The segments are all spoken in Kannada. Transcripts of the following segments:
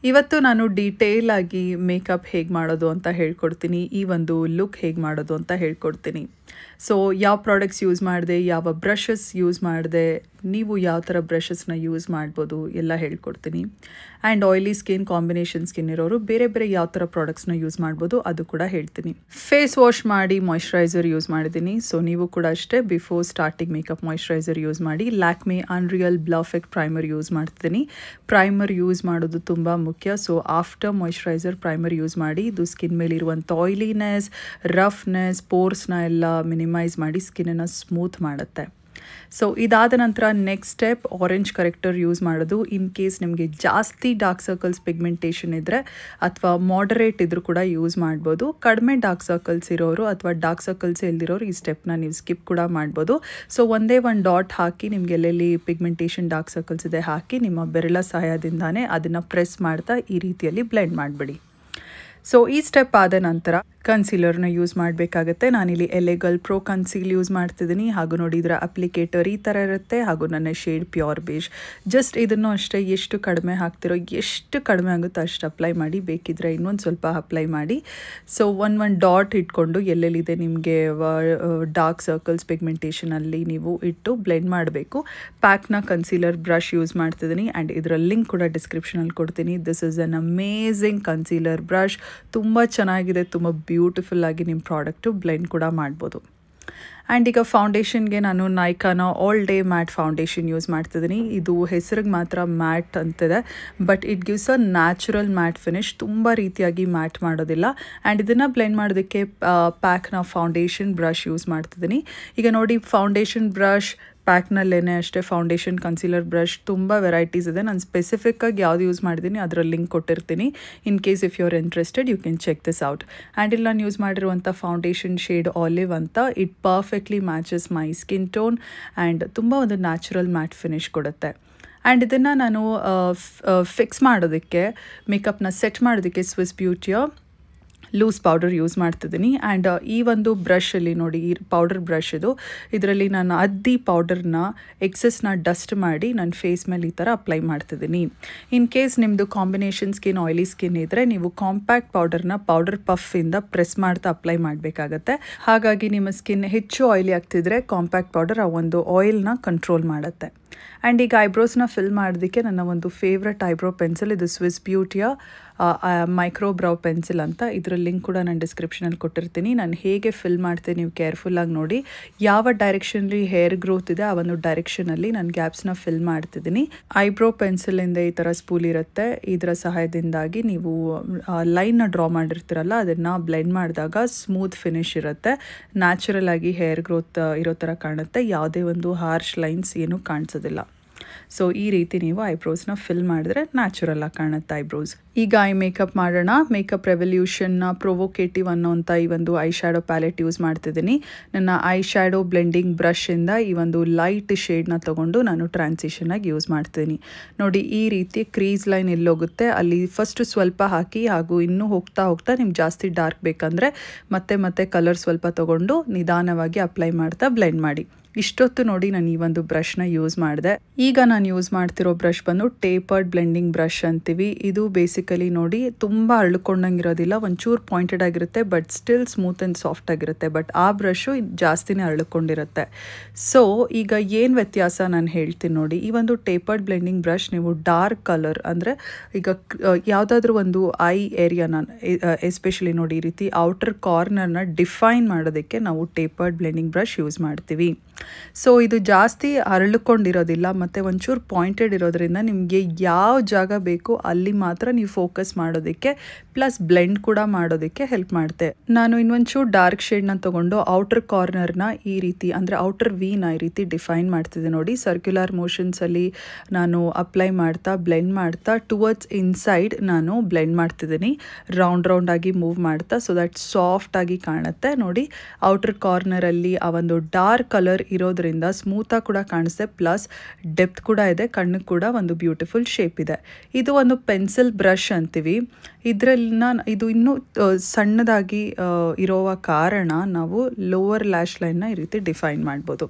ಇವತ್ತು ನಾನು ಡೀಟೇಲ್ ಆಗಿ ಮೇಕಪ್ ಹೇಗೆ ಮಾಡೋದು ಅಂತ ಹೇಳ್ಕೊಡ್ತೀನಿ. ಈ ಒಂದು ಲುಕ್ ಹೇಗೆ ಮಾಡೋದು ಅಂತ ಹೇಳ್ಕೊಡ್ತೀನಿ. ಸೊ ಯಾವ ಪ್ರಾಡಕ್ಟ್ಸ್ ಯೂಸ್ ಮಾಡಿದೆ, ಯಾವ ಬ್ರಷಸ್ ಯೂಸ್ ಮಾಡಿದೆ, ನೀವು ಯಾವ ಥರ ಬ್ರಷಸ್ನ ಯೂಸ್ ಮಾಡ್ಬೋದು ಎಲ್ಲ ಹೇಳ್ಕೊಡ್ತೀನಿ. And oily skin, combination skin ಇರೋರು ಬೇರೆ ಬೇರೆ ಯಾವ ಥರ ಪ್ರಾಡಕ್ಟ್ಸ್ನ ಯೂಸ್ ಮಾಡ್ಬೋದು ಅದು ಕೂಡ ಹೇಳ್ತೀನಿ. ಫೇಸ್ ವಾಶ್ ಮಾಡಿ ಮಾಯ್ಶ್ಚರೈಸರ್ ಯೂಸ್ ಮಾಡಿದ್ದೀನಿ. ಸೊ ನೀವು ಕೂಡ ಅಷ್ಟೇ before starting makeup moisturiser use ಮಾಡಿ. Lakme unreal blow effect primer use ಮಾಡ್ತಿದ್ದೀನಿ. ಪ್ರೈಮರ್ ಯೂಸ್ ಮಾಡೋದು ತುಂಬ ಮುಖ್ಯ. So after moisturiser primer use ಮಾಡಿ. ಇದು ಸ್ಕಿನ್ ಮೇಲಿರುವಂಥ ಆಯಿಲಿನೆಸ್, ರಫ್ನೆಸ್, ಪೋರ್ಸ್ನ ಎಲ್ಲ ಮಿನಿಮೈಸ್ ಮಾಡಿ ಸ್ಕಿನ್ನನ್ನು ಸ್ಮೂತ್ ಮಾಡುತ್ತೆ. ಸೊ ಇದಾದ ನಂತರ next step orange corrector use ಮಾಡೋದು. ಇನ್ ಕೇಸ್ ನಿಮಗೆ ಜಾಸ್ತಿ ಡಾರ್ಕ್ ಸರ್ಕಲ್ಸ್ ಪಿಗ್ಮೆಂಟೇಷನ್ ಇದ್ದರೆ ಅಥವಾ ಮಾಡರೇಟ್ ಇದ್ರೂ ಕೂಡ ಯೂಸ್ ಮಾಡ್ಬೋದು. ಕಡಿಮೆ ಡಾರ್ಕ್ ಸರ್ಕಲ್ಸ್ ಇರೋರು ಅಥವಾ ಡಾರ್ಕ್ ಸರ್ಕಲ್ಸ್ ಇಲ್ದಿರೋರು ಈ ಸ್ಟೆಪ್ನ ನೀವು ಸ್ಕಿಪ್ ಕೂಡ ಮಾಡ್ಬೋದು. ಸೊ ಒಂದೇ ಒಂದು ಡಾಟ್ ಹಾಕಿ, ನಿಮಗೆ ಎಲ್ಲೆಲ್ಲಿ ಪಿಗ್ಮೆಂಟೇಷನ್ ಡಾರ್ಕ್ ಸರ್ಕಲ್ಸ್ ಇದೆ ಹಾಕಿ ನಿಮ್ಮ ಬೆರಳ ಸಹಾಯದಿಂದಾನೇ ಅದನ್ನು ಪ್ರೆಸ್ ಮಾಡ್ತಾ ಈ ರೀತಿಯಲ್ಲಿ ಬ್ಲೆಂಡ್ ಮಾಡಿಬಿಡಿ. ಸೊ ಈ ಸ್ಟೆಪ್ ಆದ ನಂತರ ಕನ್ಸೀಲರ್ನ ಯೂಸ್ ಮಾಡಬೇಕಾಗತ್ತೆ. ನಾನಿಲ್ಲಿ ಎಲೆಗಲ್ ಪ್ರೋ ಕನ್ಸೀಲ್ ಯೂಸ್ ಮಾಡ್ತಿದ್ದೀನಿ. ಹಾಗೂ ನೋಡಿ ಇದರ ಅಪ್ಲಿಕೇಟರ್ ಈ ಥರ ಇರುತ್ತೆ. ಹಾಗೂ ನನ್ನ ಶೇಡ್ ಪ್ಯೂರ್ ಬೇಜ್. ಜಸ್ಟ್ ಇದನ್ನು ಅಷ್ಟೇ ಎಷ್ಟು ಕಡಿಮೆ ಹಾಕ್ತಿರೋ, ಎಷ್ಟು ಕಡಿಮೆ ಆಗುತ್ತೋ ಅಷ್ಟು ಅಪ್ಲೈ ಮಾಡಿ. ಬೇಕಿದ್ರೆ ಇನ್ನೊಂದು ಸ್ವಲ್ಪ ಅಪ್ಲೈ ಮಾಡಿ. ಸೊ ಒಂದು ಡಾಟ್ ಇಟ್ಕೊಂಡು ಎಲ್ಲೆಲ್ಲಿದೆ ನಿಮಗೆ ಡಾರ್ಕ್ ಸರ್ಕಲ್ಸ್ ಪಿಗ್ಮೆಂಟೇಷನಲ್ಲಿ ನೀವು ಇಟ್ಟು ಬ್ಲೆಂಡ್ ಮಾಡಬೇಕು. ಪ್ಯಾಕ್ನ ಕನ್ಸೀಲರ್ ಬ್ರಷ್ ಯೂಸ್ ಮಾಡ್ತಿದ್ದೀನಿ. ಆ್ಯಂಡ್ ಇದರ ಲಿಂಕ್ ಕೂಡ ಡಿಸ್ಕ್ರಿಪ್ಷನಲ್ಲಿ ಕೊಡ್ತೀನಿ. This is an amazing concealer brush. ತುಂಬ ಚೆನ್ನಾಗಿದೆ, ತುಂಬ ಬ್ಯೂಟಿಫುಲ್ ಆಗಿ ನಿಮ್ಮ ಪ್ರಾಡಕ್ಟು ಬ್ಲೆಂಡ್ ಕೂಡ ಮಾಡ್ಬೋದು. ಆ್ಯಂಡ್ ಈಗ ಫೌಂಡೇಶನ್ಗೆ ನಾನು ನೈಕಾನ all day matte foundation use ಮಾಡ್ತಿದ್ದೀನಿ. ಇದು ಹೆಸರಿಗೆ ಮಾತ್ರ ಮ್ಯಾಟ್ ಅಂತಿದೆ, but it gives a natural matte finish. ತುಂಬ ರೀತಿಯಾಗಿ ಮ್ಯಾಟ್ ಮಾಡೋದಿಲ್ಲ. ಆ್ಯಂಡ್ ಇದನ್ನು ಬ್ಲೆಂಡ್ ಮಾಡೋದಕ್ಕೆ ಪ್ಯಾಕ್ನ ಫೌಂಡೇಶನ್ ಬ್ರಷ್ ಯೂಸ್ ಮಾಡ್ತಿದ್ದೀನಿ. ಈಗ ನೋಡಿ ಫೌಂಡೇಶನ್ ಬ್ರಷ್ ಪ್ಯಾಕ್ನಲ್ಲೇ ಅಷ್ಟೇ ಫೌಂಡೇಶನ್ ಕನ್ಸೀಲರ್ ಬ್ರಷ್ ತುಂಬ ವೆರೈಟೀಸ್ ಇದೆ. ನಾನು ಸ್ಪೆಸಿಫಿಕ್ಕಾಗಿ ಯಾವುದು ಯೂಸ್ ಮಾಡಿದ್ದೀನಿ ಅದರ ಲಿಂಕ್ ಕೊಟ್ಟಿರ್ತೀನಿ. In case if you are interested you can check this out. And ಇಲ್ಲಿ ನಾನು ಯೂಸ್ ಮಾಡಿರುವಂಥ ಫೌಂಡೇಶನ್ ಶೇಡ್ ಆಲಿವ್ ಅಂತ. It perfectly matches my skin tone and ತುಂಬ ಒಂದು ನ್ಯಾಚುರಲ್ ಮ್ಯಾಟ್ ಫಿನಿಶ್ ಕೊಡುತ್ತೆ. ಆ್ಯಂಡ್ ಇದನ್ನು ನಾನು ಫಿಕ್ಸ್ ಮಾಡೋದಕ್ಕೆ, ಮೇಕಪ್ನ ಸೆಟ್ ಮಾಡೋದಕ್ಕೆ ಸ್ವಿಸ್ ಬ್ಯೂಟಿಯ ಲೂಸ್ ಪೌಡರ್ ಯೂಸ್ ಮಾಡ್ತಿದ್ದೀನಿ. ಆ್ಯಂಡ್ ಈ ಒಂದು ಬ್ರಷಲ್ಲಿ ನೋಡಿ, ಈ ಪೌಡರ್ ಬ್ರಷ್ ಇದರಲ್ಲಿ ನಾನು ಅದ್ದಿ ಪೌಡರ್ನ ಎಕ್ಸಸ್ನ ಡಸ್ಟ್ ಮಾಡಿ ನನ್ನ ಫೇಸ್ ಮೇಲೆ ಈ ಥರ ಅಪ್ಲೈ ಮಾಡ್ತಿದ್ದೀನಿ. ಇನ್ ಕೇಸ್ ನಿಮ್ಮದು ಕಾಂಬಿನೇಷನ್ ಸ್ಕಿನ್, ಆಯಿಲಿ ಸ್ಕಿನ್ ಇದ್ದರೆ ನೀವು ಕಾಂಪ್ಯಾಕ್ಟ್ ಪೌಡರ್ನ ಪೌಡರ್ ಪಫಿಂದ ಪ್ರೆಸ್ ಮಾಡ್ತಾ ಅಪ್ಲೈ ಮಾಡಬೇಕಾಗತ್ತೆ. ಹಾಗಾಗಿ ನಿಮ್ಮ ಸ್ಕಿನ್ ಹೆಚ್ಚು ಆಯಿಲಿ ಆಗ್ತಿದ್ರೆ ಕಾಂಪ್ಯಾಕ್ಟ್ ಪೌಡರ್ ಆ ಒಂದು ಆಯಿಲ್ನ ಕಂಟ್ರೋಲ್ ಮಾಡುತ್ತೆ. ಆ್ಯಂಡ್ ಈಗ ಐಬ್ರೋಸ್ನ ಫಿಲ್ ಮಾಡೋದಕ್ಕೆ ನನ್ನ ಒಂದು ಫೇವ್ರೆಟ್ ಐಬ್ರೋ ಪೆನ್ಸಿಲ್, ಇದು ಸ್ವಿಸ್ ಬ್ಯೂಟಿಯ ಮೈಕ್ರೋ ಬ್ರೌ ಪೆನ್ಸಿಲ್ ಅಂತ. ಇದರ ಲಿಂಕ್ ಕೂಡ ನಾನು ಡಿಸ್ಕ್ರಿಪ್ಷನಲ್ಲಿ ಕೊಟ್ಟಿರ್ತೀನಿ. ನಾನು ಹೇಗೆ ಫಿಲ್ ಮಾಡ್ತೀನಿ ನೀವು ಕೇರ್ಫುಲ್ಲಾಗಿ ನೋಡಿ. ಯಾವ ಡೈರೆಕ್ಷನಲ್ಲಿ ಹೇರ್ ಗ್ರೋತ್ ಇದೆ ಆ ಒಂದು ಡೈರೆಕ್ಷನಲ್ಲಿ ನಾನು ಗ್ಯಾಪ್ಸ್ನ ಫಿಲ್ ಮಾಡ್ತಿದ್ದೀನಿ. ಐಬ್ರೋ ಪೆನ್ಸಿಲಿಂದ ಈ ಥರ ಸ್ಪೂಲ್ ಇರುತ್ತೆ. ಇದರ ಸಹಾಯದಿಂದಾಗಿ ನೀವು ಲೈನ್ನ ಡ್ರಾ ಮಾಡಿರ್ತೀರಲ್ಲ ಅದನ್ನು ಬ್ಲೆಂಡ್ ಮಾಡಿದಾಗ ಸ್ಮೂತ್ ಫಿನಿಶ್ ಇರುತ್ತೆ. ನ್ಯಾಚುರಲ್ ಆಗಿ ಹೇರ್ ಗ್ರೋತ್ ಇರೋ ಥರ ಕಾಣುತ್ತೆ. ಯಾವುದೇ ಒಂದು ಹಾರ್ಶ್ ಲೈನ್ಸ್ ಏನೂ ಕಾಣಿಸೋದಿಲ್ಲ. ಸೊ ಈ ರೀತಿ ನೀವು ಐಬ್ರೋಸ್ನ ಫಿಲ್ ಮಾಡಿದ್ರೆ ನ್ಯಾಚುರಲ್ ಆಗಿ ಕಾಣುತ್ತೆ ಐಬ್ರೋಸ್. ಈಗ ಐ ಮೇಕಪ್ ಮಾಡೋಣ. ಮೇಕಪ್ ರೆವಲ್ಯೂಷನ್ನ ಪ್ರೊವೊಕೇಟಿವ್ ಅನ್ನೋಂಥ ಈ ಒಂದು ಐ ಶ್ಯಾಡೋ ಪ್ಯಾಲೆಟ್ ಯೂಸ್ ಮಾಡ್ತಿದ್ದೀನಿ. ನನ್ನ ಐ ಶ್ಯಾಡೋ ಬ್ಲೆಂಡಿಂಗ್ ಬ್ರಷಿಂದ ಈ ಒಂದು ಲೈಟ್ ಶೇಡ್ನ ತೊಗೊಂಡು ನಾನು ಟ್ರಾನ್ಸಿಷನ್ನಾಗಿ ಯೂಸ್ ಮಾಡ್ತೀನಿ. ನೋಡಿ ಈ ರೀತಿ ಕ್ರೀಸ್ ಲೈನ್ ಎಲ್ಲೋಗುತ್ತೆ ಅಲ್ಲಿ ಫಸ್ಟ್ ಸ್ವಲ್ಪ ಹಾಕಿ, ಹಾಗೂ ಇನ್ನೂ ಹೋಗ್ತಾ ಹೋಗ್ತಾ ನಿಮ್ಗೆ ಜಾಸ್ತಿ ಡಾರ್ಕ್ ಬೇಕಂದರೆ ಮತ್ತೆ ಕಲರ್ ಸ್ವಲ್ಪ ತೊಗೊಂಡು ನಿಧಾನವಾಗಿ ಅಪ್ಲೈ ಮಾಡ್ತಾ ಬ್ಲೆಂಡ್ ಮಾಡಿ. ಇಷ್ಟೊತ್ತು ನೋಡಿ ನಾನು ಈ ಒಂದು ಬ್ರಷ್ನ ಯೂಸ್ ಮಾಡಿದೆ. ಈಗ ನಾನು ಯೂಸ್ ಮಾಡ್ತಿರೋ ಬ್ರಷ್ ಬಂದು ಟೇಪರ್ಡ್ ಬ್ಲೆಂಡಿಂಗ್ ಬ್ರಷ್ ಅಂತೀವಿ. ಇದು ಬೇಸಿಕಲಿ ನೋಡಿ ತುಂಬ ಅರಳ್ಕೊಂಡಂಗಿರೋದಿಲ್ಲ, ಒಂಚೂರು ಪಾಯಿಂಟೆಡ್ ಆಗಿರುತ್ತೆ, but still smooth and soft ಆಗಿರುತ್ತೆ. ಬಟ್ ಆ ಬ್ರಷು ಜಾಸ್ತಿನೇ ಅರಳ್ಕೊಂಡಿರುತ್ತೆ. ಸೊ ಈಗ ಏನು ವ್ಯತ್ಯಾಸ ನಾನು ಹೇಳ್ತೀನಿ ನೋಡಿ. ಈ ಒಂದು ಟೇಪರ್ಡ್ ಬ್ಲೆಂಡಿಂಗ್ ಬ್ರಷ್ ನೀವು ಡಾರ್ಕ್ ಕಲರ್ ಅಂದರೆ ಈಗ ಯಾವುದಾದ್ರೂ ಒಂದು ಐ ಏರಿಯಾನ ಎಸ್ಪೆಷಲಿ ನೋಡಿ ಈ ರೀತಿ ಔಟರ್ ಕಾರ್ನರ್ನ ಡಿಫೈನ್ ಮಾಡೋದಕ್ಕೆ ನಾವು ಟೇಪರ್ಡ್ ಬ್ಲೆಂಡಿಂಗ್ ಬ್ರಷ್ ಯೂಸ್ ಮಾಡ್ತೀವಿ. ಸೊ ಇದು ಜಾಸ್ತಿ ಅರಳಿಕೊಂಡಿರೋದಿಲ್ಲ ಮತ್ತು ಒಂಚೂರು ಪಾಯಿಂಟೆಡ್ ಇರೋದ್ರಿಂದ ನಿಮಗೆ ಯಾವ ಜಾಗ ಬೇಕು ಅಲ್ಲಿ ಮಾತ್ರ ನೀವು ಫೋಕಸ್ ಮಾಡೋದಕ್ಕೆ ಪ್ಲಸ್ ಬ್ಲೆಂಡ್ ಕೂಡ ಮಾಡೋದಕ್ಕೆ ಹೆಲ್ಪ್ ಮಾಡುತ್ತೆ. ನಾನು ಇನ್ನೊಂಚೂರು ಡಾರ್ಕ್ ಶೇಡ್ನ ತೊಗೊಂಡು ಔಟರ್ ಕಾರ್ನರ್ನ ಈ ರೀತಿ ಅಂದರೆ ಔಟರ್ ವಿನ ಈ ರೀತಿ ಡಿಫೈನ್ ಮಾಡ್ತಿದ್ದೆ ನೋಡಿ. ಸರ್ಕ್ಯುಲರ್ ಮೋಷನ್ಸಲ್ಲಿ ನಾನು ಅಪ್ಲೈ ಮಾಡ್ತಾ ಬ್ಲೆಂಡ್ ಮಾಡ್ತಾ ಟುವರ್ಡ್ಸ್ ಇನ್ಸೈಡ್ ನಾನು ಬ್ಲೆಂಡ್ ಮಾಡ್ತಿದ್ದೀನಿ, ರೌಂಡ್ ಆಗಿ ಮೂವ್ ಮಾಡ್ತಾ, ಸೊ ದಟ್ ಸಾಫ್ಟ್ ಆಗಿ ಕಾಣುತ್ತೆ. ನೋಡಿ ಔಟರ್ ಕಾರ್ನರಲ್ಲಿ ಆ ಒಂದು ಡಾರ್ಕ್ ಕಲರ್ ಇರೋದ್ರಿಂದ ಸ್ಮೂತಾಗಿ ಕೂಡ ಕಾಣಿಸುತ್ತೆ, ಪ್ಲಸ್ ಡೆಪ್ತ್ ಕೂಡ ಇದೆ, ಕಣ್ಣಿಗೆ ಕೂಡ ಒಂದು ಬ್ಯೂಟಿಫುಲ್ ಶೇಪ್ ಇದೆ. ಇದು ಒಂದು ಪೆನ್ಸಿಲ್ ಬ್ರಷ್ ಅಂತೀವಿ. ಇದರಲ್ಲಿ ಇದು ಇನ್ನೂ ಸಣ್ಣದಾಗಿ ಇರುವ ಕಾರಣ ನಾವು ಲೋವರ್ ಲ್ಯಾಶ್ ಲೈನ್ನ ಈ ರೀತಿ ಡಿಫೈನ್ ಮಾಡ್ಬೋದು.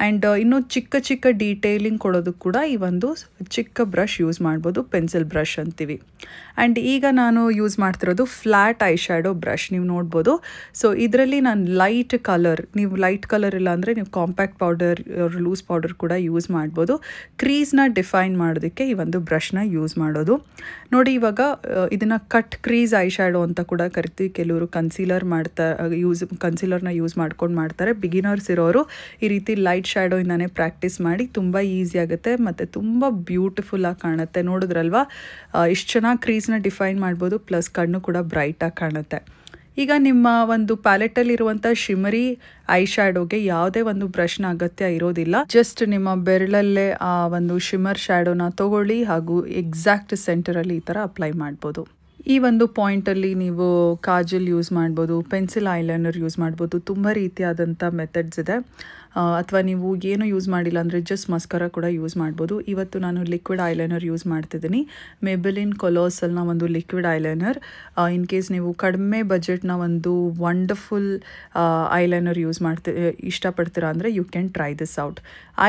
ಆ್ಯಂಡ್ ಇನ್ನೂ ಚಿಕ್ಕ ಚಿಕ್ಕ ಡೀಟೇಲಿಂಗ್ ಕೊಡೋದಕ್ಕೆ ಕೂಡ ಈ ಒಂದು ಚಿಕ್ಕ ಬ್ರಷ್ ಯೂಸ್ ಮಾಡ್ಬೋದು, ಪೆನ್ಸಿಲ್ ಬ್ರಷ್ ಅಂತೀವಿ. ಆ್ಯಂಡ್ ಈಗ ನಾನು ಯೂಸ್ ಮಾಡ್ತಿರೋದು ಫ್ಲ್ಯಾಟ್ ಐ ಶ್ಯಾಡೋ ಬ್ರಷ್, ನೀವು ನೋಡ್ಬೋದು. ಸೊ ಇದರಲ್ಲಿ ನಾನು ಲೈಟ್ ಕಲರ್, ನೀವು ಲೈಟ್ ಕಲರ್ ಇಲ್ಲ ಅಂದರೆ ನೀವು ಕಾಂಪ್ಯಾಕ್ಟ್ ಪೌಡರ್ ಲೂಸ್ ಪೌಡರ್ ಕೂಡ ಯೂಸ್ ಮಾಡ್ಬೋದು. ಕ್ರೀಸ್ನ ಡಿಫೈನ್ ಮಾಡೋದಕ್ಕೆ ಈ ಒಂದು ಬ್ರಷ್ನ ಯೂಸ್ ಮಾಡೋದು. ನೋಡಿ ಇವಾಗ ಇದನ್ನು ಕಟ್ ಕ್ರೀಸ್ ಐ ಶ್ಯಾಡೋ ಅಂತ ಕೂಡ ಕರಿತೀವಿ. ಕೆಲವರು ಕನ್ಸೀಲರ್ನ ಯೂಸ್ ಮಾಡ್ಕೊಂಡು ಮಾಡ್ತಾರೆ. ಬಿಗಿನರ್ಸ್ ಇರೋರು ಈ ರೀತಿ ಲೈಟ್ ಶ್ಯಾಡೋಯಿಂದಾನೇ ಪ್ರಾಕ್ಟೀಸ್ ಮಾಡಿ, ತುಂಬ ಈಸಿ ಆಗುತ್ತೆ ಮತ್ತು ತುಂಬ ಬ್ಯೂಟಿಫುಲ್ಲಾಗಿ ಕಾಣುತ್ತೆ. ನೋಡಿದ್ರಲ್ವಾ ಇಷ್ಟು ಚೆನ್ನಾಗಿ ಕ್ರೀಸ್ನ ಡಿಫೈನ್ ಮಾಡ್ಬೋದು, ಪ್ಲಸ್ ಕಣ್ಣು ಕೂಡ ಬ್ರೈಟಾಗಿ ಕಾಣುತ್ತೆ. ಈಗ ನಿಮ್ಮ ಒಂದು ಪ್ಯಾಲೆಟಲ್ಲಿರುವಂಥ ಶಿಮರಿ ಐ ಶ್ಯಾಡೋಗೆ ಯಾವುದೇ ಒಂದು ಬ್ರಷ್ನ ಅಗತ್ಯ ಇರೋದಿಲ್ಲ. ಜಸ್ಟ್ ನಿಮ್ಮ ಬೆರಳಲ್ಲೇ ಆ ಒಂದು ಶಿಮರ್ ಶ್ಯಾಡೋನ ತಗೊಳ್ಳಿ ಹಾಗೂ ಎಕ್ಸಾಕ್ಟ್ ಸೆಂಟರಲ್ಲಿ ಈ ಥರ ಅಪ್ಲೈ ಮಾಡ್ಬೋದು. ಈ ಒಂದು ಪಾಯಿಂಟಲ್ಲಿ ನೀವು ಕಾಜಲ್ ಯೂಸ್ ಮಾಡ್ಬೋದು, ಪೆನ್ಸಿಲ್ ಐಲೈನರ್ ಯೂಸ್ ಮಾಡ್ಬೋದು. ತುಂಬ ರೀತಿಯಾದಂಥ ಮೆಥಡ್ಸ್ ಇದೆ. ಅಥವಾ ನೀವು ಏನು ಯೂಸ್ ಮಾಡಿಲ್ಲ ಅಂದರೆ ಜಸ್ಟ್ ಮಸ್ಕರ ಕೂಡ ಯೂಸ್ ಮಾಡ್ಬೋದು. ಇವತ್ತು ನಾನು ಲಿಕ್ವಿಡ್ ಐಲೈನರ್ ಯೂಸ್ ಮಾಡ್ತಿದ್ದೀನಿ, ಮೇಬೆಲಿನ್ ಕೊಲೋಸಲ್ನ ಒಂದು ಲಿಕ್ವಿಡ್ ಐಲೈನರ್. ಇನ್ ಕೇಸ್ ನೀವು ಕಡಿಮೆ ಬಜೆಟ್ನ ಒಂದು ವಂಡರ್ಫುಲ್ ಐಲೈನರ್ ಯೂಸ್ ಇಷ್ಟಪಡ್ತೀರಾ ಅಂದರೆ you can try this out.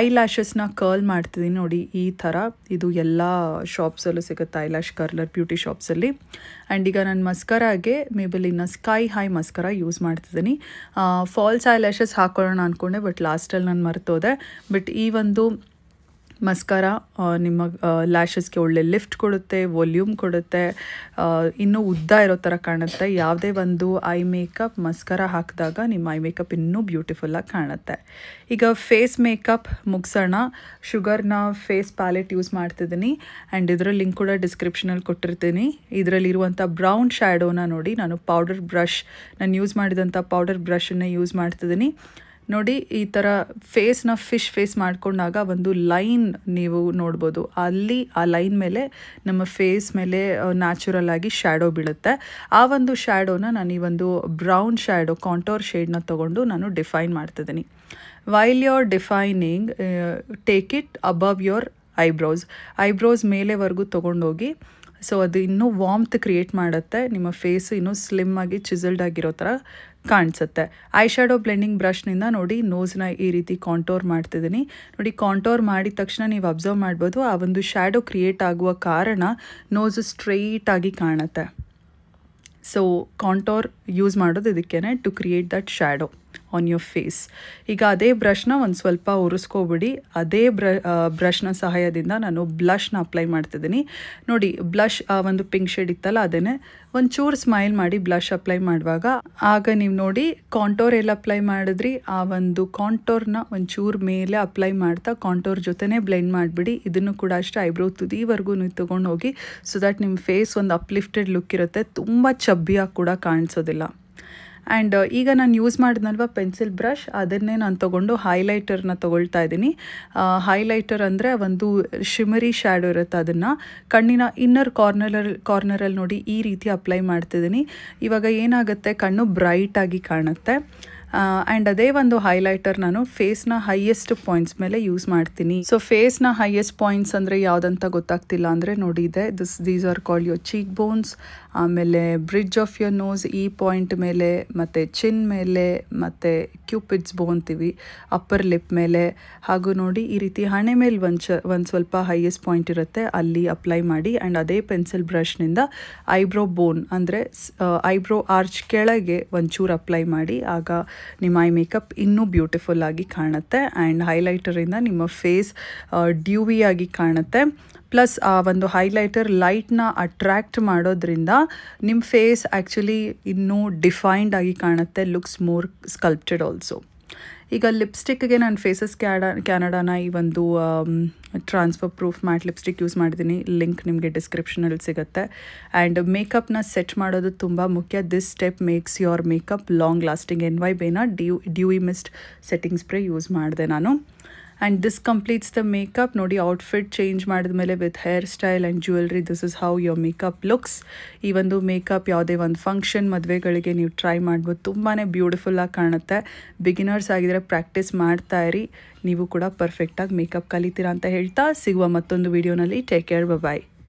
Eye ಲ್ಯಾಶಸ್ನ ಕರ್ಲ್ ಮಾಡ್ತಿದ್ದೀನಿ ನೋಡಿ ಈ ಥರ. ಇದು ಎಲ್ಲ ಶಾಪ್ಸಲ್ಲೂ ಸಿಗುತ್ತೆ, ಐ ಲ್ಯಾಶ್ ಕರ್ಲರ್ ಬ್ಯೂಟಿ ಶಾಪ್ಸಲ್ಲಿ. ಆ್ಯಂಡ್ ಈಗ ನಾನು ಮಸ್ಕರಾಗೆ ಮೇಬೆಲಿನ್ನ ಸ್ಕೈ ಹೈ ಮಸ್ಕರ ಯೂಸ್ ಮಾಡ್ತಿದ್ದೀನಿ. ಫಾಲ್ಸ್ ಐ ಲ್ಯಾಶಸ್ ಹಾಕೊಳ್ಳೋಣ ಅಂದ್ಕೊಂಡೆ, ಬಟ್ ಲಾಸ್ಟಲ್ಲಿ ನಾನು ಮರ್ತೋದೆ. ಬಟ್ ಈ ಒಂದು ಮಸ್ಕರ ನಿಮ್ಮ ಲ್ಯಾಶಸ್ಗೆ ಒಳ್ಳೆ ಲಿಫ್ಟ್ ಕೊಡುತ್ತೆ, ವಾಲ್ಯೂಮ್ ಕೊಡುತ್ತೆ, ಇನ್ನೂ ಉದ್ದ ಇರೋ ಥರ ಕಾಣುತ್ತೆ. ಯಾವುದೇ ಒಂದು ಐ ಮೇಕಪ್ ಮಸ್ಕರ ಹಾಕಿದಾಗ ನಿಮ್ಮ ಐ ಮೇಕಪ್ ಇನ್ನೂ ಬ್ಯೂಟಿಫುಲ್ಲಾಗಿ ಕಾಣುತ್ತೆ. ಈಗ ಫೇಸ್ ಮೇಕಪ್ ಮುಗಿಸೋಣ. ಶುಗರ್ನ ಫೇಸ್ ಪ್ಯಾಲೆಟ್ ಯೂಸ್ ಮಾಡ್ತಿದ್ದೀನಿ ಆ್ಯಂಡ್ ಇದರ ಲಿಂಕ್ ಕೂಡ ಡಿಸ್ಕ್ರಿಪ್ಷನಲ್ಲಿ ಕೊಟ್ಟಿರ್ತೀನಿ. ಇದರಲ್ಲಿರುವಂಥ ಬ್ರೌನ್ ಶ್ಯಾಡೋನ ನೋಡಿ, ನಾನು ಯೂಸ್ ಮಾಡಿದಂಥ ಪೌಡರ್ ಬ್ರಷನ್ನೇ ಯೂಸ್ ಮಾಡ್ತಿದ್ದೀನಿ. ನೋಡಿ ಈ ಥರ ಫೇಸ್ನ ಫೇಸ್ ಮಾಡ್ಕೊಂಡಾಗ ಒಂದು ಲೈನ್ ನೀವು ನೋಡ್ಬೋದು. ಅಲ್ಲಿ ಆ ಲೈನ್ ಮೇಲೆ ನಮ್ಮ ಫೇಸ್ ಮೇಲೆ ನ್ಯಾಚುರಲ್ ಆಗಿ ಶ್ಯಾಡೋ ಬೀಳುತ್ತೆ. ಆ ಒಂದು ಶ್ಯಾಡೋನ ನಾನು ಈ ಒಂದು ಬ್ರೌನ್ ಶ್ಯಾಡೋ ಕಾಂಟೋರ್ ಶೇಡ್ನ ತೊಗೊಂಡು ನಾನು ಡಿಫೈನ್ ಮಾಡ್ತಿದ್ದೀನಿ. While you are defining, take it above your eyebrows ಮೇಲೆವರೆಗೂ ತೊಗೊಂಡೋಗಿ. ಸೊ ಅದು ಇನ್ನೂ ವಾರ್ಮ್ತ್ ಕ್ರಿಯೇಟ್ ಮಾಡುತ್ತೆ, ನಿಮ್ಮ ಫೇಸ್ ಇನ್ನೂ ಸ್ಲಿಮ್ ಆಗಿ ಚಿಸಲ್ಡ್ ಆಗಿರೋ ಥರ ಕಾಣಿಸುತ್ತೆ. ಐ ಶ್ಯಾಡೋ ಬ್ಲೆಂಡಿಂಗ್ ಬ್ರಷ್ನಿಂದ ನೋಡಿ ನೋಸ್ನ ಈ ರೀತಿ ಕಾಂಟೋರ್ ಮಾಡ್ತಿದ್ದೀನಿ. ನೋಡಿ ಕಾಂಟೋರ್ ಮಾಡಿದ ತಕ್ಷಣ ನೀವು ಅಬ್ಸರ್ವ್ ಮಾಡ್ಬೋದು, ಆ ಒಂದು ಶ್ಯಾಡೋ ಕ್ರಿಯೇಟ್ ಆಗುವ ಕಾರಣ ನೋಸು ಸ್ಟ್ರೈಟಾಗಿ ಕಾಣುತ್ತೆ. ಸೊ ಕಾಂಟೋರ್ ಯೂಸ್ ಮಾಡೋದು ಇದಕ್ಕೇನೆ, to create that shadow on your face. ಈಗ ಅದೇ ಬ್ರಷ್ನ ಒಂದು ಸ್ವಲ್ಪ ಉರಿಸ್ಕೊಬಿಡಿ. ಅದೇ ಬ್ರಷ್ನ ಸಹಾಯದಿಂದ ನಾನು ಬ್ಲಷ್ನ ಅಪ್ಲೈ ಮಾಡ್ತಿದ್ದೀನಿ. ನೋಡಿ ಬ್ಲಷ್ ಒಂದು ಪಿಂಕ್ ಶೇಡ್ ಇತ್ತಲ್ಲ, ಅದನ್ನೇ ಒಂಚೂರು ಸ್ಮೈಲ್ ಮಾಡಿ ಬ್ಲಷ್ ಅಪ್ಲೈ ಮಾಡುವಾಗ ಆಗ ನೀವು ನೋಡಿ ಕಾಂಟೋರ್ ಎಲ್ಲ ಅಪ್ಲೈ ಮಾಡಿದ್ರಿ, ಆ ಒಂದು ಕಾಂಟೋರ್ನ ಒಂಚೂರು ಮೇಲೆ ಅಪ್ಲೈ ಮಾಡ್ತಾ ಕಾಂಟೋರ್ ಜೊತೆನೇ ಬ್ಲೆಂಡ್ ಮಾಡಿಬಿಡಿ. ಇದನ್ನು ಕೂಡ ಅಷ್ಟೇ ಐಬ್ರೋ ತುದಿವರೆಗೂ ನೀವು ತೊಗೊಂಡು ಹೋಗಿ, ಸೊ ದ್ಯಾಟ್ ನಿಮ್ಮ ಫೇಸ್ ಒಂದು ಅಪ್ಲಿಫ್ಟೆಡ್ ಲುಕ್ ಇರುತ್ತೆ, ತುಂಬ ಚಬ್ಬಿಯಾಗಿ ಕೂಡ ಕಾಣಿಸೋದಿಲ್ಲ. ಆ್ಯಂಡ್ ಈಗ ನಾನು ಯೂಸ್ ಮಾಡಿದ್ನಲ್ವ ಪೆನ್ಸಿಲ್ ಬ್ರಷ್, ಅದನ್ನೇ ನಾನು ತೊಗೊಂಡು ಹೈಲೈಟರ್ನ ತೊಗೊಳ್ತಾ ಇದ್ದೀನಿ. ಹೈಲೈಟರ್ ಅಂದರೆ ಒಂದು ಶಿಮರಿ ಶ್ಯಾಡೋ ಇರುತ್ತೆ, ಅದನ್ನು ಕಣ್ಣಿನ ಇನ್ನರ್ ಕಾರ್ನರಲ್ಲಿ ನೋಡಿ ಈ ರೀತಿ ಅಪ್ಲೈ ಮಾಡ್ತಿದ್ದೀನಿ. ಇವಾಗ ಏನಾಗುತ್ತೆ, ಕಣ್ಣು ಬ್ರೈಟಾಗಿ ಕಾಣುತ್ತೆ. ಆ್ಯಂಡ್ ಅದೇ ಒಂದು ಹೈಲೈಟರ್ ನಾನು ಫೇಸ್ನ ಹೈಯೆಸ್ಟ್ ಪಾಯಿಂಟ್ಸ್ ಮೇಲೆ ಯೂಸ್ ಮಾಡ್ತೀನಿ. ಸೊ ಫೇಸ್ನ ಹೈಯೆಸ್ಟ್ ಪಾಯಿಂಟ್ಸ್ ಅಂದರೆ ಯಾವುದಂತ ಗೊತ್ತಾಗ್ತಿಲ್ಲ ಅಂದರೆ ನೋಡಿ ಇದೆ, these are called your cheek bones, ಆಮೇಲೆ ಬ್ರಿಡ್ಜ್ ಆಫ್ ಯೋರ್ ನೋಸ್ ಈ ಪಾಯಿಂಟ್ ಮೇಲೆ, ಮತ್ತು ಚಿನ್ ಮೇಲೆ, ಮತ್ತು ಕ್ಯೂಪಿಡ್ಸ್ ಬೋನ್ ಅಂತೀವಿ ಅಪ್ಪರ್ ಲಿಪ್ ಮೇಲೆ, ಹಾಗೂ ನೋಡಿ ಈ ರೀತಿ ಹಣೆ ಮೇಲೆ ಒಂದು ಸ್ವಲ್ಪ ಹೈಯೆಸ್ಟ್ ಪಾಯಿಂಟ್ ಇರುತ್ತೆ, ಅಲ್ಲಿ ಅಪ್ಲೈ ಮಾಡಿ. ಆ್ಯಂಡ್ ಅದೇ ಪೆನ್ಸಿಲ್ ಬ್ರಷ್ನಿಂದ ಐಬ್ರೋ ಬೋನ್ ಅಂದರೆ ಐಬ್ರೋ ಆರ್ಚ್ ಕೆಳಗೆ ಒಂಚೂರು ಅಪ್ಲೈ ಮಾಡಿ, ಆಗ ನಿಮ್ಮ ಐ ಮೇಕಪ್ ಇನ್ನೂ ಬ್ಯೂಟಿಫುಲ್ ಆಗಿ ಕಾಣುತ್ತೆ. ಆ್ಯಂಡ್ ಹೈಲೈಟರಿಂದ ನಿಮ್ಮ ಫೇಸ್ ಡ್ಯೂವಿ ಆಗಿ ಕಾಣುತ್ತೆ. ಪ್ಲಸ್ ಆ ಒಂದು ಹೈಲೈಟರ್ ಲೈಟ್ನ ಅಟ್ರ್ಯಾಕ್ಟ್ ಮಾಡೋದ್ರಿಂದ ನಿಮ್ಮ ಫೇಸ್ ಆ್ಯಕ್ಚುಲಿ ಇನ್ನೂ ಡಿಫೈನ್ಡ್ ಆಗಿ ಕಾಣುತ್ತೆ, ಲುಕ್ಸ್ ಮೋರ್ ಸ್ಕಲ್ಪ್ಟೆಡ್ ಆಲ್ಸೋ. ಈಗ ಲಿಪ್ಸ್ಟಿಕ್ಗೆ ನಾನು ಫೇಸಸ್ ಕ್ಯಾನಡಾನ ಈ ಒಂದು transfer proof matte lipstick use ಮಾಡಿದ್ದೀನಿ, ಲಿಂಕ್ ನಿಮಗೆ ಡಿಸ್ಕ್ರಿಪ್ಷನಲ್ಲಿ ಸಿಗುತ್ತೆ. ಆ್ಯಂಡ್ ಮೇಕಪ್ನ ಸೆಟ್ ಮಾಡೋದು ತುಂಬ ಮುಖ್ಯ. This step makes your makeup long lasting. NYBನ dewy mist setting spray use ಮಾಡಿದೆ ನಾನು. And this completes the makeup. ನೋಡಿ ಔಟ್ಫಿಟ್ ಚೇಂಜ್ ಮಾಡಿದ್ಮೇಲೆ with hair style and jewellery, this is how your makeup looks. ಈ ಒಂದು ಮೇಕಪ್ ಯಾವುದೇ ಒಂದು ಫಂಕ್ಷನ್ ಮದುವೆಗಳಿಗೆ ನೀವು ಟ್ರೈ ಮಾಡ್ಬೋದು, ತುಂಬಾ ಬ್ಯೂಟಿಫುಲ್ಲಾಗಿ ಕಾಣುತ್ತೆ. ಬಿಗಿನರ್ಸ್ ಆಗಿದ್ರೆ ಪ್ರಾಕ್ಟೀಸ್ ಮಾಡ್ತಾ ಇರಿ, ನೀವು ಕೂಡ ಪರ್ಫೆಕ್ಟಾಗಿ ಮೇಕಪ್ ಕಲಿತೀರಾ ಅಂತ ಹೇಳ್ತಾ ಸಿಗುವ ಮತ್ತೊಂದು ವಿಡಿಯೋನಲ್ಲಿ. ಟೇಕ್ ಕೇರ್, ಬಾಯ್.